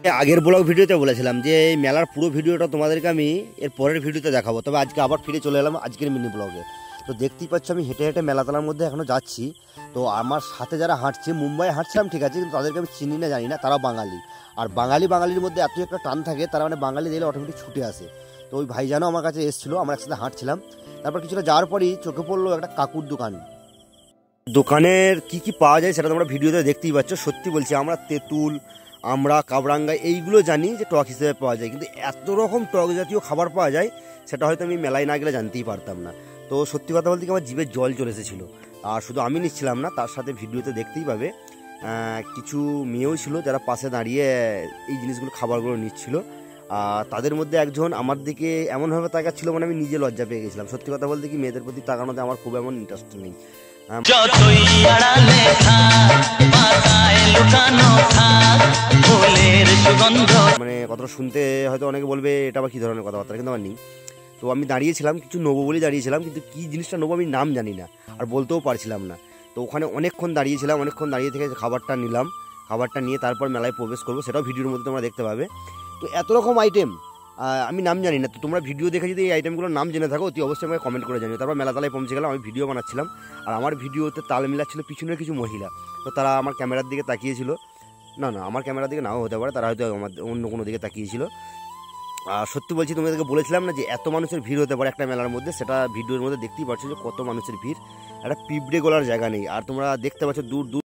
আগের ব্লগ ভিডিওতে বলেছিলাম যে এই মেলার পুরো ভিডিওটা তোমাদেরকে আমি এর পরের ভিডিওতে দেখাবো, তবে আজকে আবার ফিরে চলে এলাম আজকের মিনি ব্লগে। তো দেখতেই পাচ্ছ আমি হেঁটে হেঁটে মেলাতলার মধ্যে এখনও যাচ্ছি। তো আমার সাথে যারা হাঁটছে, মুম্বাই হাঁটছিলাম ঠিক আছে, কিন্তু তাদেরকে আমি চিনি না জানি না, তারা বাঙালি। আর বাঙালির মধ্যে এত একটা টান থাকে, তারা মানে বাঙালি দিলে অটোমেটিক ছুটে আসে। তো ওই ভাইজানও আমার কাছে এসেছিলো, আমরা একসাথে হাঁটছিলাম। তারপর কিছুটা যাওয়ার পরই চোখে পড়লো একটা কাকুর দোকান। দোকানের কি কি পাওয়া যায় সেটা তোমরা ভিডিওতে দেখতেই পাচ্ছ। সত্যি বলছি, আমরা তেঁতুল, আমরা কাবরাঙ্গা এইগুলো জানি যে টক হিসেবে পাওয়া যায়, কিন্তু এত রকম টক জাতীয় খাবার পাওয়া যায় সেটা হয়তো আমি মেলায় না গেলে জানতেই পারতাম না। তো সত্যি কথা বলতে কি আমার জিভে জল চলে এসেছিলো। আর শুধু আমি নিচ্ছিলাম না, তার সাথে ভিডিওতে দেখতেই পাবে কিছু মেয়েও ছিল যারা পাশে দাঁড়িয়ে এই জিনিসগুলো খাবারগুলো নিচ্ছিল। তাদের মধ্যে একজন আমার দিকে এমনভাবে তাকাচ্ছিল, মানে আমি নিজে লজ্জা পেয়ে গেছিলাম। সত্যি কথা বলতে কি মেয়েদের প্রতি তাকানোতে আমার খুব এমন ইন্টারেস্ট নেই। মানে কথাটা শুনতে হয়তো অনেকে বলবে এটা আবার কি ধরনের কথাবার্তা, কিন্তু আমার নেই। তো আমি দাঁড়িয়েছিলাম, কিছু নেবো বলেই দাঁড়িয়েছিলাম, কিন্তু কী জিনিসটা নেবো আমি নাম জানি না, আর বলতেও পারছিলাম না। তো ওখানে অনেকক্ষণ দাঁড়িয়েছিলাম, অনেকক্ষণ দাঁড়িয়ে থেকে খাবারটা নিলাম। খাবারটা নিয়ে তারপর মেলায় প্রবেশ করবো, সেটাও ভিডিওর মধ্যে তোমরা দেখতে পাবে। তো এত রকম আইটেম আমি নাম জানি না। তো তোমরা ভিডিও দেখে যদি এই আইটেমগুলোর নাম জেনে থাকো অতি অবশ্যই আমাকে কমেন্ট করে জানিও। তারপর মেলাতলায় পৌঁছে গেলাম, আমি ভিডিও বানাচ্ছিলাম, আর আমার ভিডিওতে তাল মিলাচ্ছিল পিছনের কিছু মহিলা। তো তারা আমার ক্যামেরার দিকে তাকিয়েছিল, না আমার ক্যামেরার দিকে নাও হতে পারে, তারা হয়তো আমার অন্য কোনো দিকে তাকিয়েছিল। সত্যি বলছি, তোমাদেরকে বলেছিলাম না যে এত মানুষের ভিড় হতে পারে একটা মেলার মধ্যে, সেটা ভিডিওর মধ্যে দেখতেই পাচ্ছ যে কত মানুষের ভিড়। একটা পিঁপড়ে গোলার জায়গা নেই। আর তোমরা দেখতে পাচ্ছ দূর দূর